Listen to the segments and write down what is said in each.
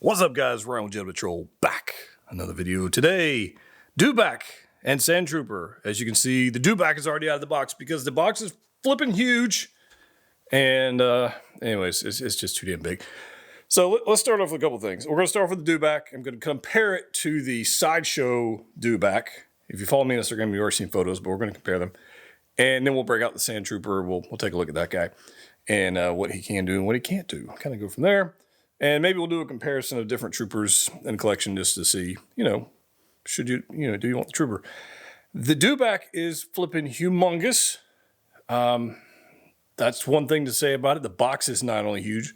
What's up, guys? Ryan with Jet Patrol back. Another video today. Dewback and Sandtrooper. As you can see, the Dewback is already out of the box because the box is flipping huge. And anyways, it's just too damn big. So let's start off with a couple things. We're going to start off with the Dewback. I'm going to compare it to the Sideshow Dewback. If you follow me on Instagram, you've already seen photos, but we're going to compare them. And then we'll break out the Sandtrooper. We'll take a look at that guy and what he can do and what he can't do. Kind of go from there. And maybe we'll do a comparison of different troopers in the collection just to see, do you want the trooper? The Dewback is flipping humongous. That's one thing to say about it. The box is not only huge,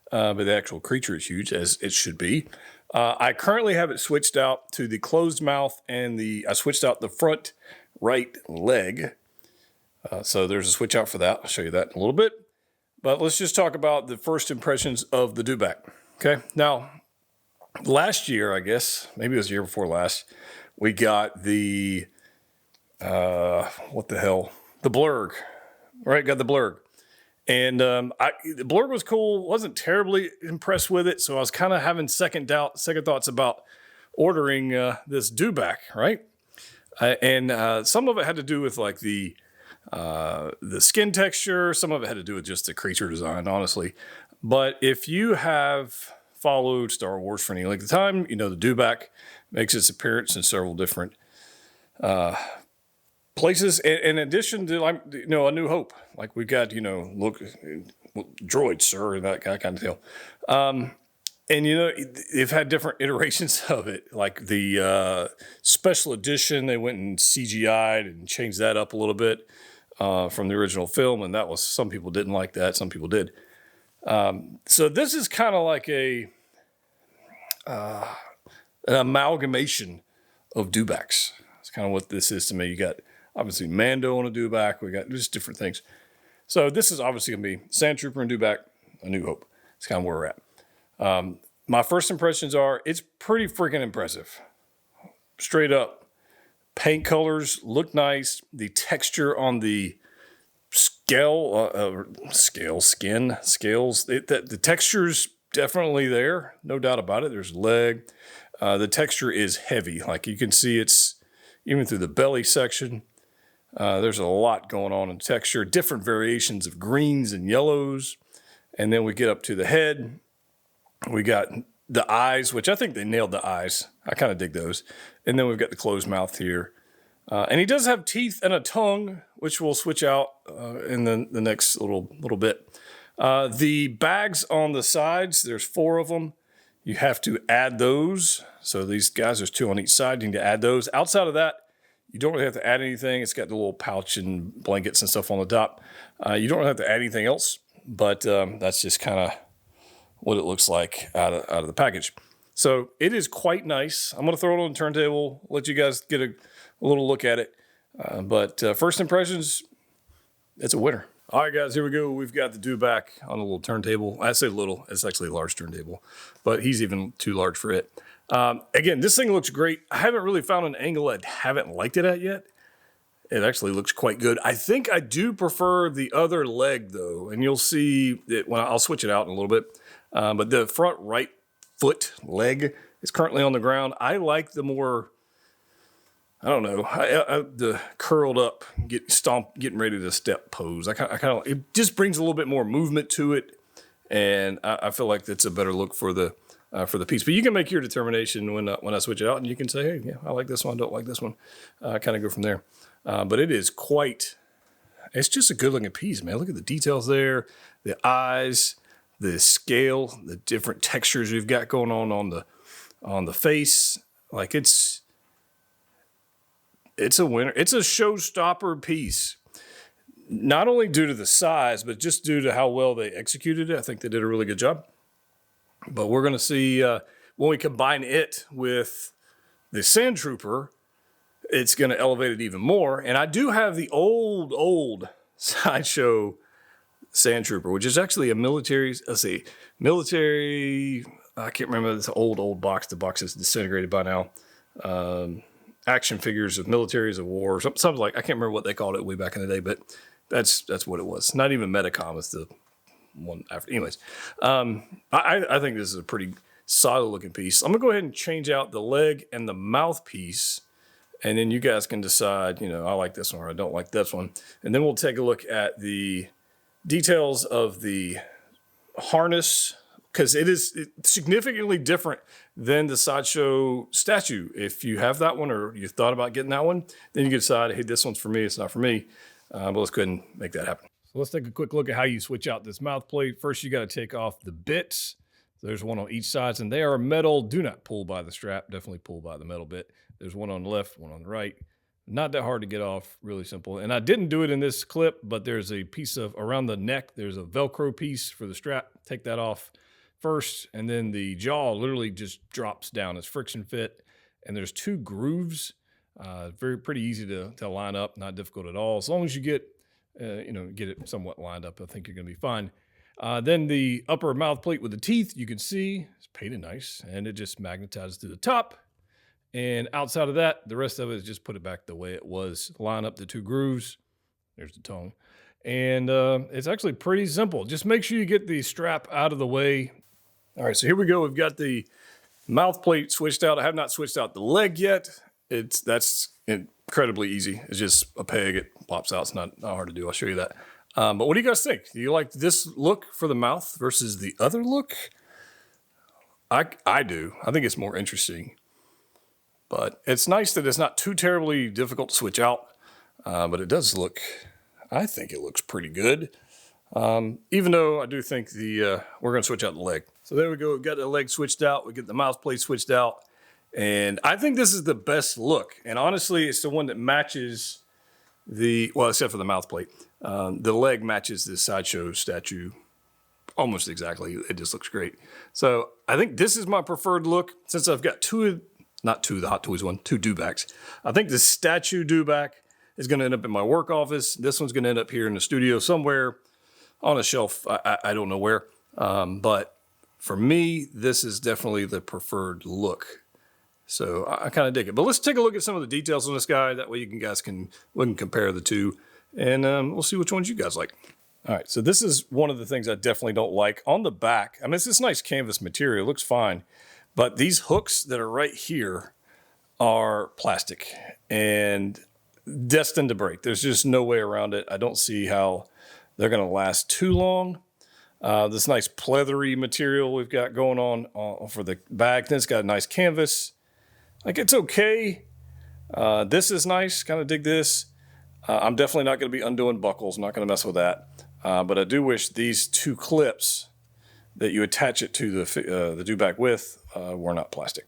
but the actual creature is huge, as it should be. I currently have it switched out to the closed mouth and I switched out the front right leg. So there's a switch out for that. I'll show you that in a little bit. But let's just talk about the first impressions of the Dewback. Okay, now, last year, I guess, maybe it was the year before last, we got the, the Blurg, right? Got the Blurg. And the Blurg was cool, wasn't terribly impressed with it, so I was kind of having second thoughts about ordering this Dewback, right? And some of it had to do with like the skin texture. Some of it had to do with just the creature design, honestly. But if you have followed Star Wars for any length of time, you know the Dewback makes its appearance in several different places. In addition to, A New Hope. Like we've got, droids, sir, and that kind of deal. And, they've had different iterations of it. Like the special edition, they went and CGI'd and changed that up a little bit from the original film. And some people didn't like that. Some people did. So this is kind of like an amalgamation of Dewbacks. That's kind of what this is to me. You got, obviously, Mando on a Dewback. We got just different things. So this is obviously going to be Sandtrooper and Dewback, A New Hope. It's kind of where we're at. My first impressions are, it's pretty freaking impressive. Straight up. Paint colors look nice. The texture on the scales, the texture's definitely there. No doubt about it. There's leg. The texture is heavy. Like you can see it's, even through the belly section, there's a lot going on in texture. Different variations of greens and yellows. And then we get up to the head. We got the eyes, which I think they nailed the eyes. I kind of dig those. And then we've got the closed mouth here. And he does have teeth and a tongue, which we'll switch out in the next little bit. The bags on the sides, there's 4 of them. You have to add those. So these guys, there's 2 on each side. You need to add those. Outside of that, you don't really have to add anything. It's got the little pouch and blankets and stuff on the top. You don't really have to add anything else. But that's just kind of what it looks like out of the package. So it is quite nice. I'm going to throw it on the turntable, let you guys get a little look at it. But first impressions, it's a winner. All right, guys, here we go. We've got the Dewback on a little turntable. I say little, it's actually a large turntable, but he's even too large for it. Again, this thing looks great. I haven't really found an angle I haven't liked it at yet. It actually looks quite good. I think I do prefer the other leg, though, and you'll see it when I'll switch it out in a little bit. But the front right foot leg is currently on the ground. I like the more, the curled up, getting ready to step pose. It just brings a little bit more movement to it, and I feel like that's a better look for the piece. But you can make your determination when I switch it out, and you can say, hey, yeah, I like this one, I don't like this one. Kind of go from there. But it is it's just a good looking piece, man. Look at the details there, the eyes, the scale, the different textures we've got going on the face. Like it's a winner. It's a showstopper piece. Not only due to the size, but just due to how well they executed it. I think they did a really good job. But we're going to see when we combine it with the Sandtrooper, it's going to elevate it even more. And I do have the old Sideshow Sandtrooper, which is actually a military, I can't remember, this old box. The box is disintegrated by now. Action figures of militaries of war, something like, I can't remember what they called it way back in the day, but that's what it was. Not even Metacom, it's the one after. Anyways, I think this is a pretty solid looking piece. I'm gonna go ahead and change out the leg and the mouthpiece, and then you guys can decide, you know, I like this one or I don't like this one. And then we'll take a look at the details of the harness, because it's significantly different than the Sideshow statue. If you have that one or you thought about getting that one, then you can decide, hey, this one's for me, it's not for me. But let's go ahead and make that happen. So let's take a quick look at how you switch out this mouth plate. First, you got to take off the bits. There's one on each side, and they are metal. Do not pull by the strap. Definitely pull by the metal bit. There's one on the left, one on the right. Not that hard to get off, really simple. And I didn't do it in this clip, but there's a piece of, around the neck, there's a Velcro piece for the strap. Take that off first, and then the jaw literally just drops down. It's friction fit, and there's 2 grooves. Pretty easy to line up, not difficult at all. As long as you get, get it somewhat lined up, I think you're gonna be fine. Then the upper mouth plate with the teeth, you can see it's painted nice, and it just magnetizes to the top. And outside of that, the rest of it is just put it back the way it was. Line up the 2 grooves. There's the tongue. And it's actually pretty simple. Just make sure you get the strap out of the way. All right, so here we go. We've got the mouth plate switched out. I have not switched out the leg yet. That's incredibly easy. It's just a peg. It pops out. It's not hard to do. I'll show you that. But what do you guys think? Do you like this look for the mouth versus the other look? I do. I think it's more interesting. But it's nice that it's not too terribly difficult to switch out. But it does look, I think it looks pretty good. Even though I do think we're going to switch out the leg. So there we go. We've got the leg switched out. We get the mouth plate switched out. And I think this is the best look. And honestly, it's the one that matches well, except for the mouth plate. The leg matches the Sideshow statue almost exactly. It just looks great. So I think this is my preferred look, since I've got not two, the Hot Toys one, 2 Dewbacks. I think the statue Dewback is going to end up in my work office. This one's going to end up here in the studio somewhere on a shelf. I don't know where. But for me, this is definitely the preferred look. So I kind of dig it. But let's take a look at some of the details on this guy. That way we can compare the 2. And we'll see which ones you guys like. All right, so this is one of the things I definitely don't like. On the back, I mean, it's this nice canvas material. It looks fine. But these hooks that are right here are plastic and destined to break. There's just no way around it. I don't see how they're going to last too long. This nice pleathery material we've got going on for the bag. Then it's got a nice canvas. Like, it's okay. This is nice. Kind of dig this. I'm definitely not going to be undoing buckles. I'm not going to mess with that. But I do wish these 2 clips that you attach it to the Dewback with were not plastic.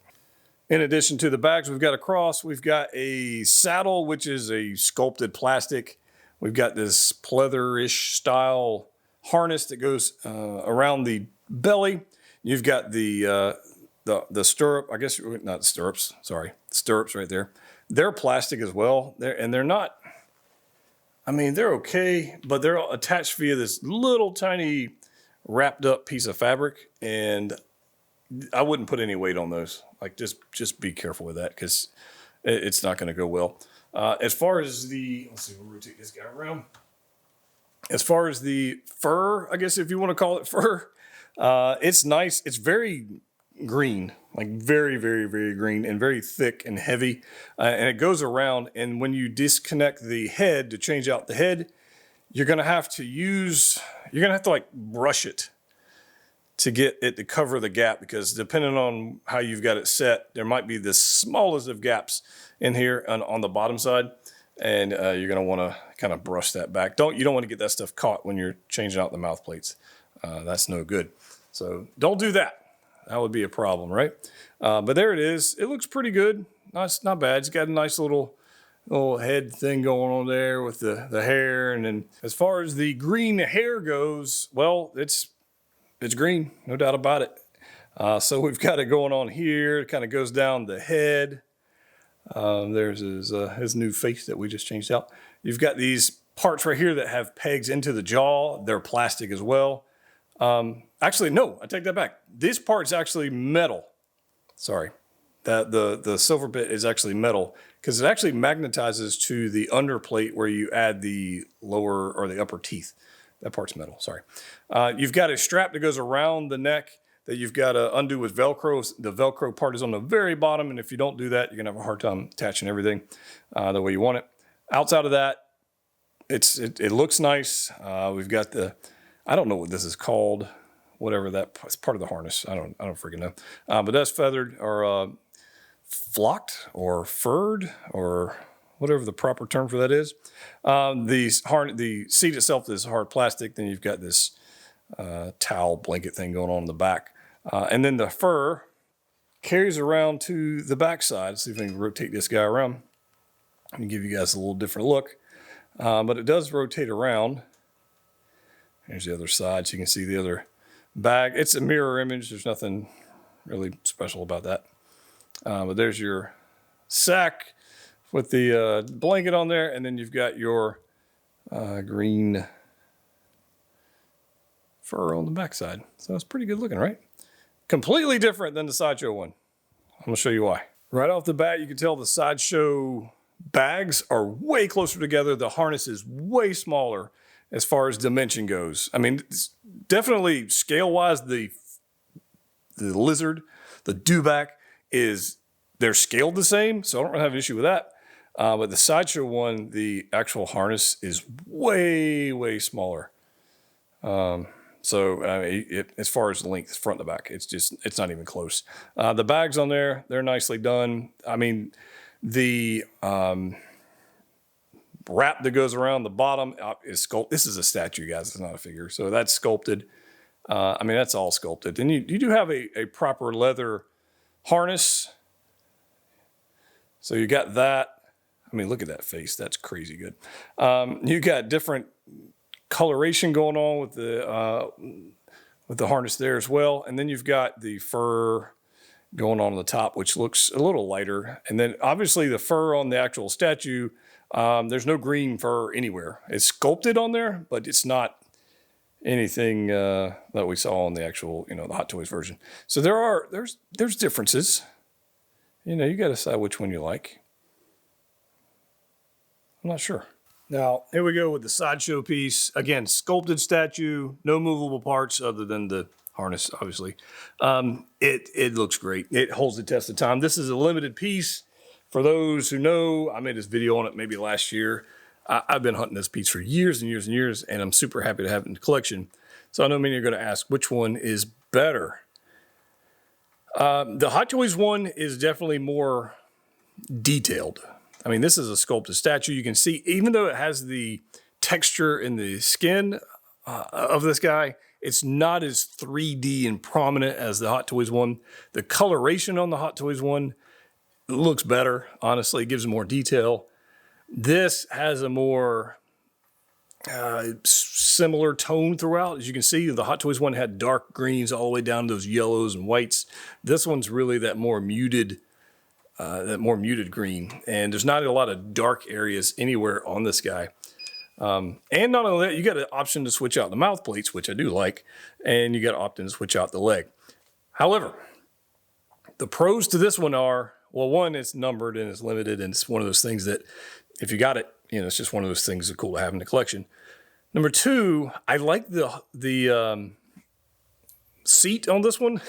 In addition to the bags we've got across, we've got a saddle, which is a sculpted plastic. We've got this pleather-ish style harness that goes around the belly. You've got the stirrup, I guess, not stirrups, sorry, stirrups right there. They're plastic as well. They're not, I mean, they're okay, but they're attached via this little tiny wrapped up piece of fabric, and I wouldn't put any weight on those. Like, just be careful with that, because it's not going to go well. As far as let's see, we'll rotate this guy around. As far as the fur, I guess if you want to call it fur, it's nice. It's very green, like very, very, very green, and very thick and heavy. And it goes around, and when you disconnect the head to change out the head, you're going to have to like brush it to get it to cover the gap, because depending on how you've got it set, there might be the smallest of gaps in here on the bottom side, and you're going to want to kind of brush that back. You don't want to get that stuff caught when you're changing out the mouth plates. That's no good. So don't do that. That would be a problem, right? But there it is. It looks pretty good. Not bad. It's got a nice little head thing going on there with the hair. And then as far as the green hair goes, well, it's green, no doubt about it. So we've got it going on here. It kind of goes down the head. There's his new face that we just changed out. You've got these parts right here that have pegs into the jaw. They're plastic as well. Actually, no, I take that back. This part's actually metal. Sorry. The silver bit is actually metal, because it actually magnetizes to the underplate where you add the lower or the upper teeth. That part's metal, sorry. You've got a strap that goes around the neck. that you've got to undo with Velcro. The Velcro part is on the very bottom, and if you don't do that, you're gonna have a hard time attaching everything the way you want it. Outside of that, it looks nice. We've got I don't know what this is called, whatever it's part of the harness. I don't freaking know. But that's feathered or flocked or furred or whatever the proper term for that is. The seat itself is hard plastic. Then you've got this towel blanket thing going on in the back. And then the fur carries around to the back side. Let's see if I can rotate this guy around and give you guys a little different look. But it does rotate around. Here's the other side, so you can see the other bag. It's a mirror image. There's nothing really special about that. But there's your sack with the blanket on there, and then you've got your green fur on the backside. So it's pretty good looking, right? Completely different than the Sideshow one. I'm gonna show you why. Right off the bat, you can tell the Sideshow bags are way closer together. The harness is way smaller as far as dimension goes. I mean, definitely scale-wise, the Lizard, the Dewback they're scaled the same, so I don't really have an issue with that. But the Sideshow one, the actual harness is way, way smaller. So as far as the length, front to back, it's not even close. The bags on there, they're nicely done. I mean, the wrap that goes around the bottom is sculpted. This is a statue, guys. It's not a figure. So that's sculpted. I mean, that's all sculpted. And you do have a proper leather harness. So you got that. I mean, look at that face. That's crazy good. You got different coloration going on with the harness there as well. And then you've got the fur going on the top, which looks a little lighter. And then obviously the fur on the actual statue, there's no green fur anywhere. It's sculpted on there, but it's not anything that we saw on the actual, the Hot Toys version. So there's differences. You got to decide which one you like. I'm not sure. Now, here we go with the Sideshow piece. Again, sculpted statue, no movable parts other than the harness, obviously. It looks great. It holds the test of time. This is a limited piece. For those who know, I made this video on it maybe last year. I've been hunting this piece for years and years and years, and I'm super happy to have it in the collection. So I know many are going to ask, which one is better? The Hot Toys one is definitely more detailed. I mean, this is a sculpted statue. You can see, even though it has the texture in the skin of this guy, it's not as 3D and prominent as the Hot Toys one. The coloration on the Hot Toys one looks better, honestly. It gives more detail. This has a more similar tone throughout. As you can see, the Hot Toys one had dark greens all the way down to those yellows and whites. This one's really that more muted green. And there's not a lot of dark areas anywhere on this guy. And not only that, you got an option to switch out the mouth plates, which I do like, and you got an option to switch out the leg. However, the pros to this one are, well, one, it's numbered and it's limited, and it's one of those things that if you got it, it's just one of those things that's cool to have in the collection. Number two, I like the seat on this one.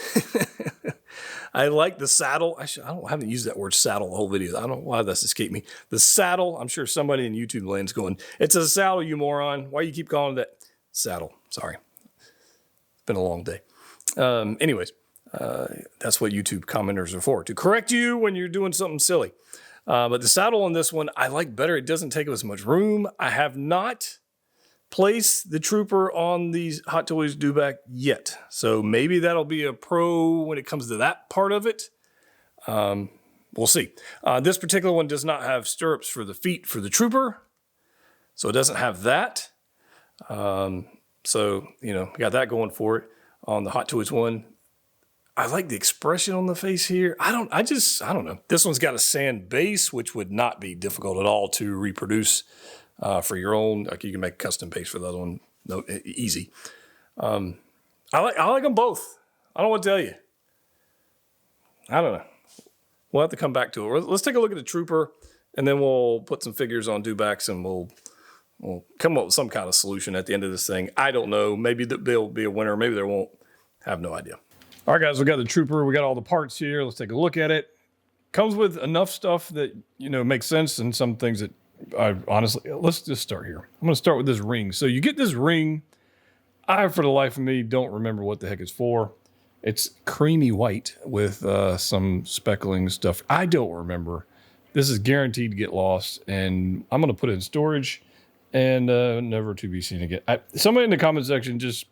I like the saddle. I haven't used that word saddle the whole video. I don't know why that's escaped me. The saddle, I'm sure somebody in YouTube land's going, it's a saddle, you moron. Why you keep calling it that? Saddle. Sorry. It's been a long day. Anyways, that's what YouTube commenters are for, to correct you when you're doing something silly. But the saddle on this one, I like better. It doesn't take up as much room. I have not placed the Trooper on these Hot Toys Dewback yet. So maybe that'll be a pro when it comes to that part of it. We'll see. This particular one does not have stirrups for the feet for the Trooper. So it doesn't have that. So, got that going for it. On the Hot Toys one, I like the expression on the face here. I don't know. This one's got a sand base, which would not be difficult at all to reproduce for your own. Like, you can make a custom base for the other one. No, easy. I like them both. I don't want to tell you. I don't know. We'll have to come back to it. Let's take a look at the Trooper, and then we'll put some figures on Dewbacks, and we'll come up with some kind of solution at the end of this thing. I don't know. Maybe there'll be a winner. Maybe there won't. I have no idea. All right, guys, we got the Trooper. We got all the parts here. Let's take a look at it. Comes with enough stuff that, you know, makes sense, and some things that I honestly, let's just start here. I'm going to start with this ring. So you get this ring. I, for the life of me, don't remember what the heck it's for. It's creamy white with some speckling stuff. I don't remember. This is guaranteed to get lost, and I'm going to put it in storage and never to be seen again. Somebody in the comment section just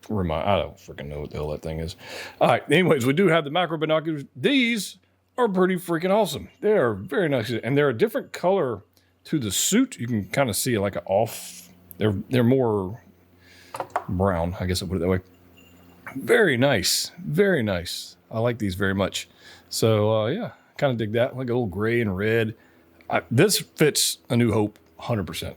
I don't freaking know what the hell that thing is. All right. Anyways, we do have the macro binoculars. These are pretty freaking awesome. They are very nice, and they're a different color to the suit. You can kind of see like an off. They're more brown, I guess I'll put it that way. Very nice. Very nice. I like these very much. So yeah, kind of dig that. Like a little gray and red. This fits A New Hope 100%.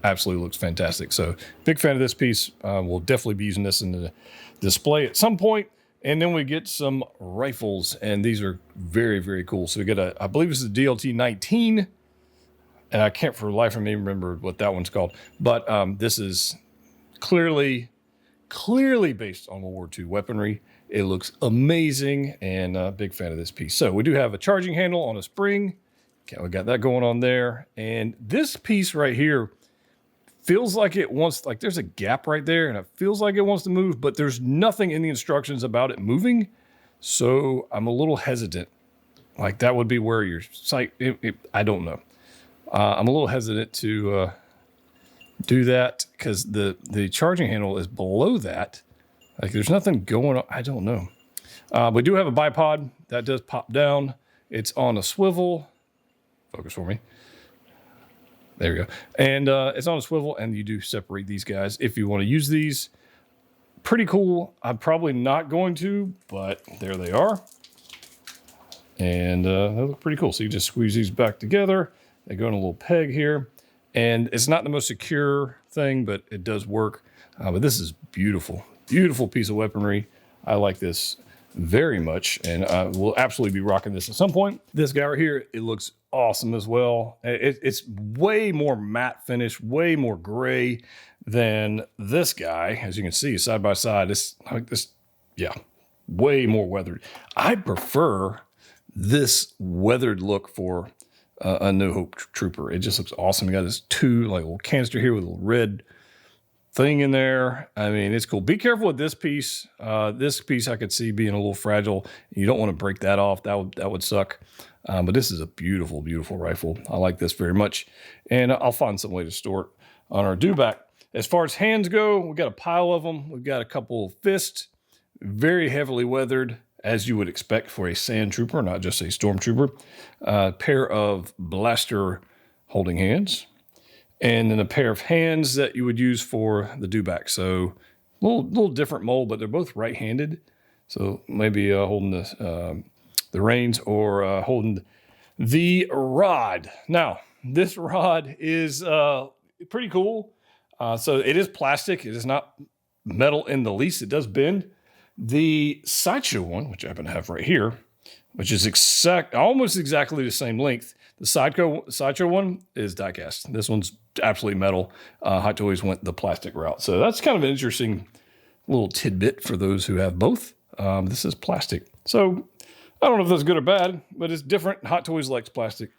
Absolutely looks fantastic. So big fan of this piece. We'll definitely be using this in the display at some point. And then we get some rifles, and these are very, very cool. So we get I believe this is the DLT 19, and I can't for the life of me remember what that one's called. But this is clearly based on World War II weaponry. It looks amazing, and big fan of this piece. So we do have a charging handle on a spring. Okay, we got that going on there. And this piece right here feels like it wants, like there's a gap right there, and it feels like it wants to move, but there's nothing in the instructions about it moving. So I'm a little hesitant. Like that would be where your sight, I don't know. I'm a little hesitant to do that because the charging handle is below that. Like there's nothing going on. I don't know. We do have a bipod that does pop down. It's on a swivel. Focus for me. There we go. And it's on a swivel, and you do separate these guys if you want to use these. Pretty cool. I'm probably not going to, but there they are. And they look pretty cool. So you just squeeze these back together. They go in a little peg here. And it's not the most secure thing, but it does work. But this is beautiful. Beautiful piece of weaponry. I like this very much, and we'll absolutely be rocking this at some point. This guy right here, it looks awesome as well. It's way more matte finish, way more gray than this guy. As you can see, side by side, it's like this, yeah, way more weathered. I prefer this weathered look for A New Hope Trooper. It just looks awesome. You got this like little canister here with a little red thing in there. I mean, it's cool. Be careful with this piece. This piece I could see being a little fragile. You don't want to break that off. That would suck. But this is a beautiful, beautiful rifle. I like this very much. And I'll find some way to store it on our Dewback. As far as hands go, we've got a pile of them. We've got a couple of fists, very heavily weathered, as you would expect for a Sandtrooper, not just a Stormtrooper. A pair of blaster holding hands. And then a pair of hands that you would use for the Dewback. So a little different mold, but they're both right-handed. So maybe holding the reins or holding the rod. Now, this rod is pretty cool. So it is plastic. It is not metal in the least. It does bend. The Sideshow one, which I happen to have right here, which is almost exactly the same length. The Sideshow one is die-cast. This one's absolutely metal. Hot Toys went the plastic route. So that's kind of an interesting little tidbit for those who have both. This is plastic. So I don't know if that's good or bad, but it's different. Hot Toys likes plastic.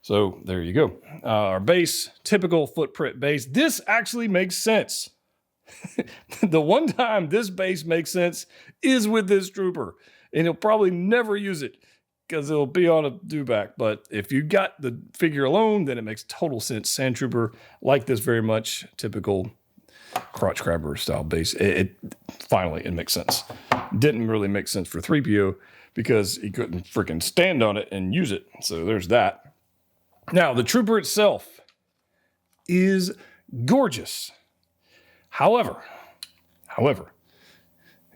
So there you go. Our base, typical footprint base. This actually makes sense. The one time this base makes sense is with this Trooper. And he'll probably never use it because it'll be on a Dewback. But if you got the figure alone, then it makes total sense. Sandtrooper like this very much. Typical crotch grabber style base. Finally, it makes sense. Didn't really make sense for 3PO because he couldn't freaking stand on it and use it. So there's that. Now, the Trooper itself is gorgeous. However,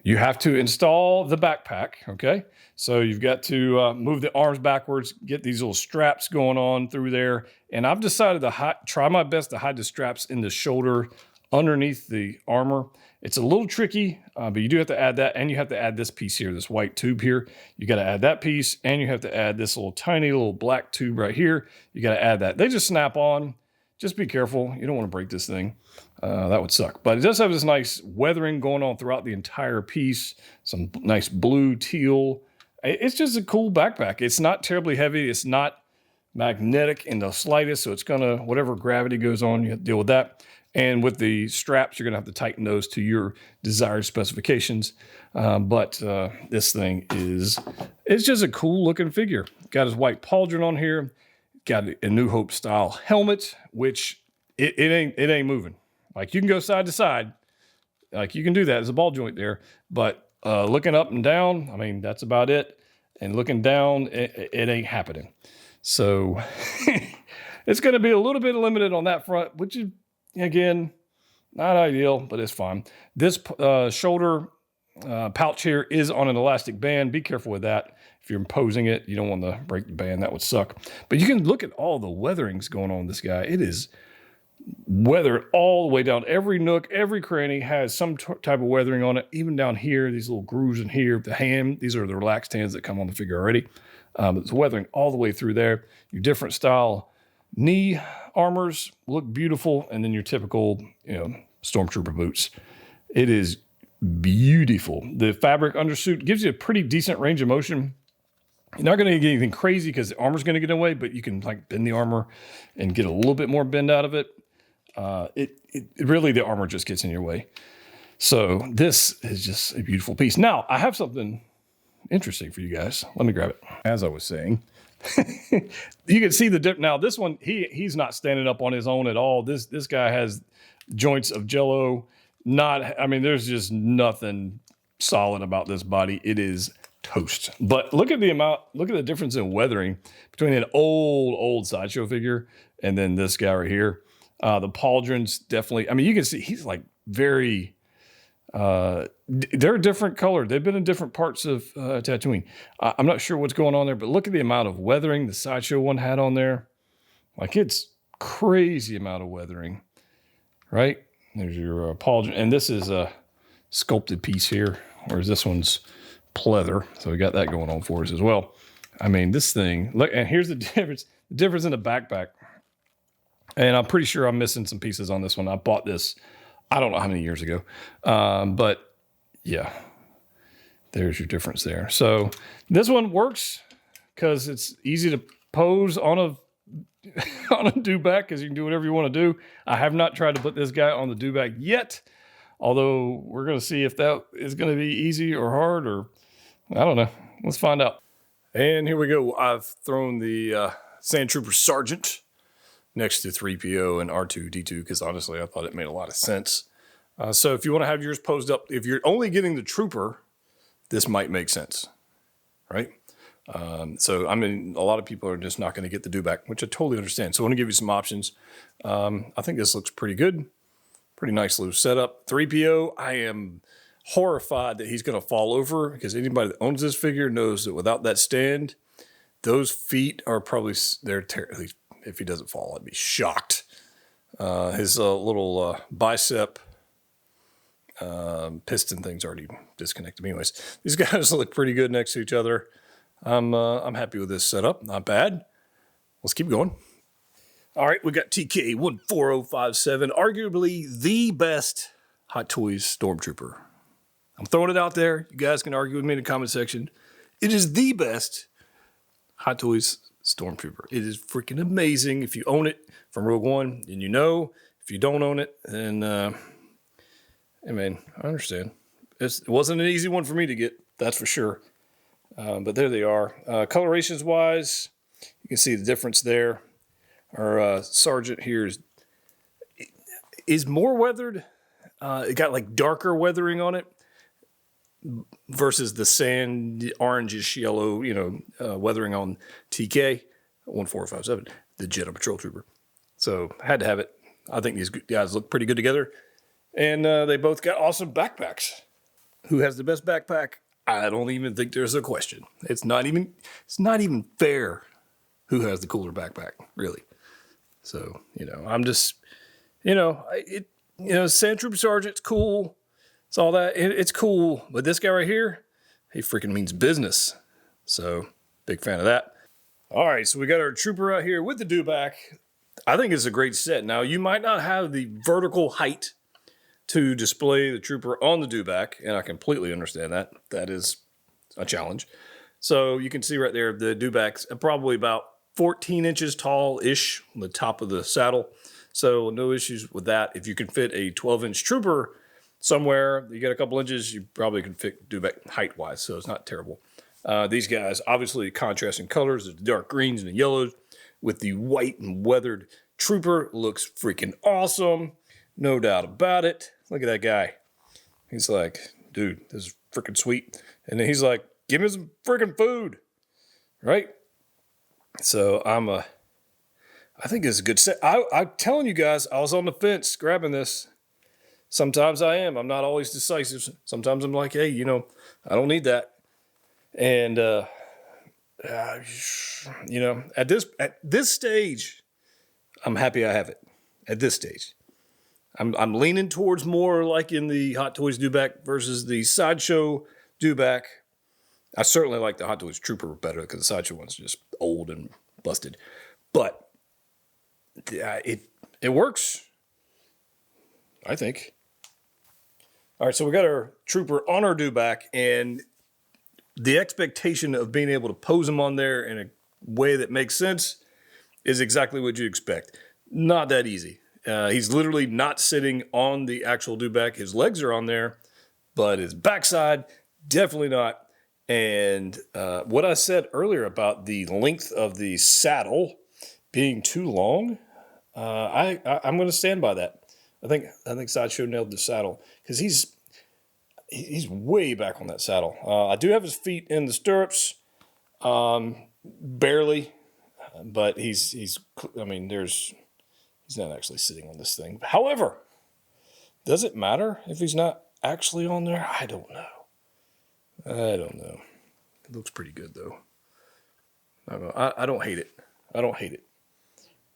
you have to install the backpack, okay? So you've got to move the arms backwards, get these little straps going on through there. And I've decided to try my best to hide the straps in the shoulder underneath the armor. It's a little tricky, but you do have to add that, and you have to add this piece here, this white tube here. You got to add that piece, and you have to add this little tiny little black tube right here. You got to add that. They just snap on. just be careful. You don't want to break this thing. That would suck. But it does have this nice weathering going on throughout the entire piece. Some nice blue, teal. It's just a cool backpack. It's not terribly heavy. It's not magnetic in the slightest. So it's going to, whatever gravity goes on, you have to deal with that. And with the straps, you're going to have to tighten those to your desired specifications. But this thing it's just a cool looking figure. Got his white pauldron on here. Got a New Hope style helmet, which it ain't moving. Like you can go side to side. Like you can do that. There's a ball joint there. But looking up and down, I mean, that's about it. And looking down, it ain't happening. So it's going to be a little bit limited on that front, which is, again, not ideal, but it's fine. This shoulder pouch here is on an elastic band. Be careful with that. If you're imposing it, you don't want to break the band. That would suck. But you can look at all the weatherings going on with this guy. It is weathered all the way down. Every nook, every cranny has some type of weathering on it. Even down here, these little grooves in here. The hand, these are the relaxed hands that come on the figure already. It's weathering all the way through there. Your different style knee armors look beautiful, and then your typical, Stormtrooper boots. It is beautiful. The fabric undersuit gives you a pretty decent range of motion. You're not going to get anything crazy because the armor's going to get in the way, but you can like bend the armor and get a little bit more bend out of it. It really, the armor just gets in your way. So this is just a beautiful piece. Now, I have something interesting for you guys. Let me grab it. As I was saying, you can see the dip. Now this one, he's not standing up on his own at all. This guy has joints of Jello. There's just nothing solid about this body. It is toast. But look at the difference in weathering between an old Sideshow figure and then this guy right here. The pauldrons definitely, you can see he's like very, they're different colored. They've been in different parts of Tatooine. I'm not sure what's going on there, but look at the amount of weathering the Sideshow one had on there. Like it's crazy amount of weathering, right? There's your pauldron. And this is a sculpted piece here, whereas this one's pleather. So we got that going on for us as well. This thing, look, and here's the difference in the backpack. And I'm pretty sure I'm missing some pieces on this one. I bought this, I don't know how many years ago. But yeah, there's your difference there. So this one works because it's easy to pose on a Dewback because you can do whatever you want to do. I have not tried to put this guy on the Dewback yet, although we're going to see if that is going to be easy or hard, or I don't know. Let's find out. And here we go. I've thrown the Sandtrooper Sergeant next to 3PO and R2-D2 because honestly, I thought it made a lot of sense. So if you want to have yours posed up, if you're only getting the Trooper, this might make sense, right? So a lot of people are just not going to get the Dewback, which I totally understand. So I want to give you some options. I think this looks pretty good. Pretty nice little setup. 3PO, I am horrified that he's going to fall over because anybody that owns this figure knows that without that stand, those feet are probably, if he doesn't fall, I'd be shocked. His little bicep piston thing's already disconnected. Anyways, these guys look pretty good next to each other. I'm happy with this setup. Not bad. Let's keep going. All right, we got TK14057, arguably the best Hot Toys Stormtrooper. I'm throwing it out there. You guys can argue with me in the comment section. It is the best Hot Toys Stormtrooper. It is freaking amazing. If you own it from Rogue One, then you know. If you don't own it, then, I understand. It wasn't an easy one for me to get, that's for sure. But there they are. Colorations-wise, you can see the difference there. Our Sergeant here is more weathered. It got like darker weathering on it versus the sand, orangish yellow, weathering on TK 1457, the Jedi Patrol Trooper. So had to have it. I think these guys look pretty good together. And they both got awesome backpacks. Who has the best backpack? I don't even think there's a question. It's not even fair who has the cooler backpack, really. So, I'm just, Sandtrooper Sergeant's cool. It's all that. It's cool. But this guy right here, he freaking means business. So, big fan of that. All right, so we got our Trooper out here with the Dewback. I think it's a great set. Now, you might not have the vertical height to display the Trooper on the Dewback, and I completely understand that. That is a challenge. So you can see right there, the Dewback's probably about 14 inches tall-ish on the top of the saddle. So no issues with that. If you can fit a 12-inch Trooper somewhere, you get a couple inches, you probably can fit Dewback height-wise, so it's not terrible. These guys, obviously contrasting colors, the dark greens and the yellows with the white and weathered Trooper. Looks freaking awesome. No doubt about it. Look at that guy. He's like, dude, this is freaking sweet. And then he's like, give me some freaking food. Right? So I think it's a good set. I'm telling you guys, I was on the fence grabbing this. Sometimes I am. I'm not always decisive. Sometimes I'm like, hey, I don't need that. And, at this stage, I'm happy I have it. At this stage. I'm leaning towards more like in the Hot Toys Dewback versus the Sideshow Dewback. I certainly like the Hot Toys Trooper better because the Sideshow one's just old and busted. But it works, I think. All right, so we got our Trooper on our Dewback, and the expectation of being able to pose him on there in a way that makes sense is exactly what you expect. Not that easy. He's literally not sitting on the actual Dewback. His legs are on there, but his backside, definitely not. And what I said earlier about the length of the saddle being too long, I'm going to stand by that. I think Sideshow nailed the saddle because he's way back on that saddle. I do have his feet in the stirrups, barely, but he's not actually sitting on this thing. However, does it matter if he's not actually on there? I don't know. It looks pretty good though. I don't hate it.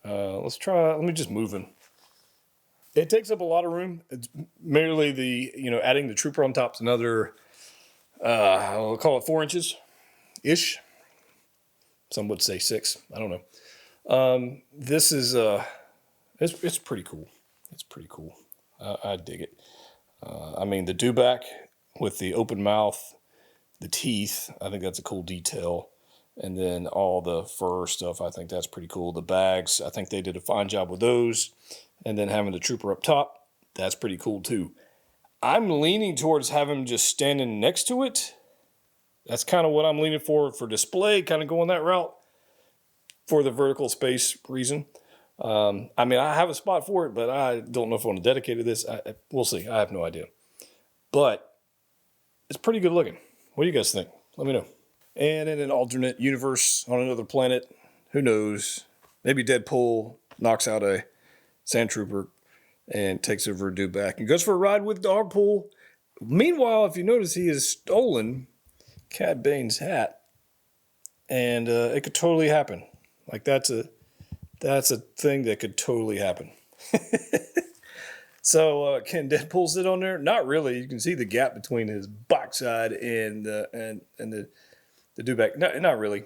Let's try. Let me just move him. It takes up a lot of room. It's merely adding the Trooper on top is another, I'll call it 4 inches ish. Some would say 6. I don't know. This is, it's pretty cool. It's pretty cool. I dig it. The Dewback with the open mouth, the teeth, I think that's a cool detail. And then all the fur stuff, I think that's pretty cool. The bags, I think they did a fine job with those. And then having the Trooper up top, that's pretty cool too. I'm leaning towards having him just standing next to it. That's kind of what I'm leaning for display, kind of going that route for the vertical space reason. I have a spot for it, but I don't know if I want to dedicate to this. We'll see. I have no idea. But it's pretty good looking. What do you guys think? Let me know. And in an alternate universe on another planet, who knows? Maybe Deadpool knocks out a Sandtrooper and takes over Dewback and goes for a ride with Dogpool. Meanwhile, if you notice, he has stolen Cad Bane's hat, and it could totally happen. Like that's a thing that could totally happen. So can Deadpool sit on there? Not really. You can see the gap between his backside and the Dewback. Not really.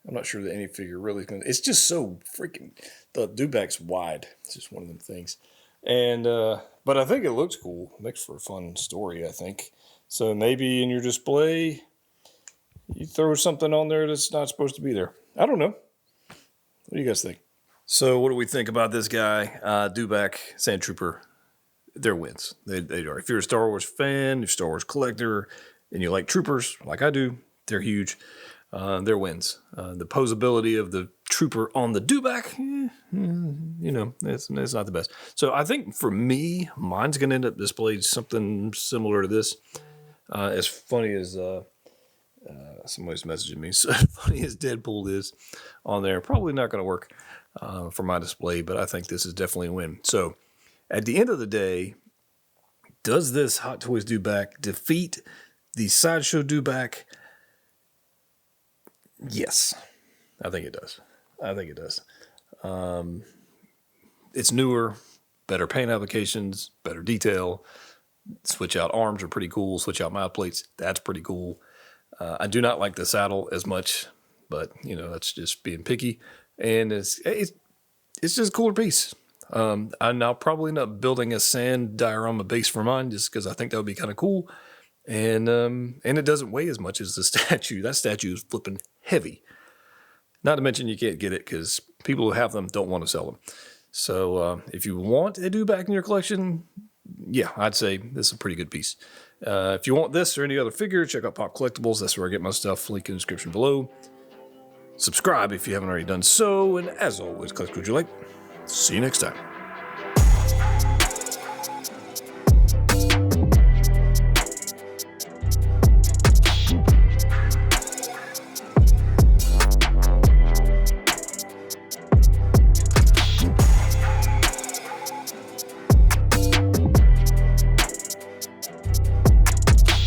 I'm not sure that any figure really can. It's just so freaking. The Dewback's wide. It's just one of them things. And but I think it looks cool. It makes for a fun story, I think. So maybe in your display, you throw something on there that's not supposed to be there. I don't know. What do you guys think? So what do we think about this guy? Dewback, Sandtrooper, they're wins. They are. If you're a Star Wars fan, you're a Star Wars collector, and you like troopers like I do, they're huge. They're wins. The posability of the Trooper on the Dewback, it's not the best. So I think for me, mine's going to end up displayed something similar to this. As funny as somebody's messaging me, so funny as Deadpool is on there, probably not going to work for my display, but I think this is definitely a win. So at the end of the day, does this Hot Toys Dewback defeat the Sideshow Dewback? Yes, I think it does. It's newer, better paint applications, better detail. Switch out arms are pretty cool. Switch out mouth plates, that's pretty cool. I do not like the saddle as much, but that's just being picky. And it's just a cooler piece. I'll probably end up building a sand diorama base for mine just because I think that would be kind of cool. And it doesn't weigh as much as the statue. That statue is flipping heavy. Not to mention you can't get it because people who have them don't want to sell them. So if you want a Dewback in your collection, yeah, I'd say this is a pretty good piece. If you want this or any other figure, check out Pop Collectibles. That's where I get my stuff. Link in the description below. Subscribe if you haven't already done so. And as always, collect what you like. See you next time.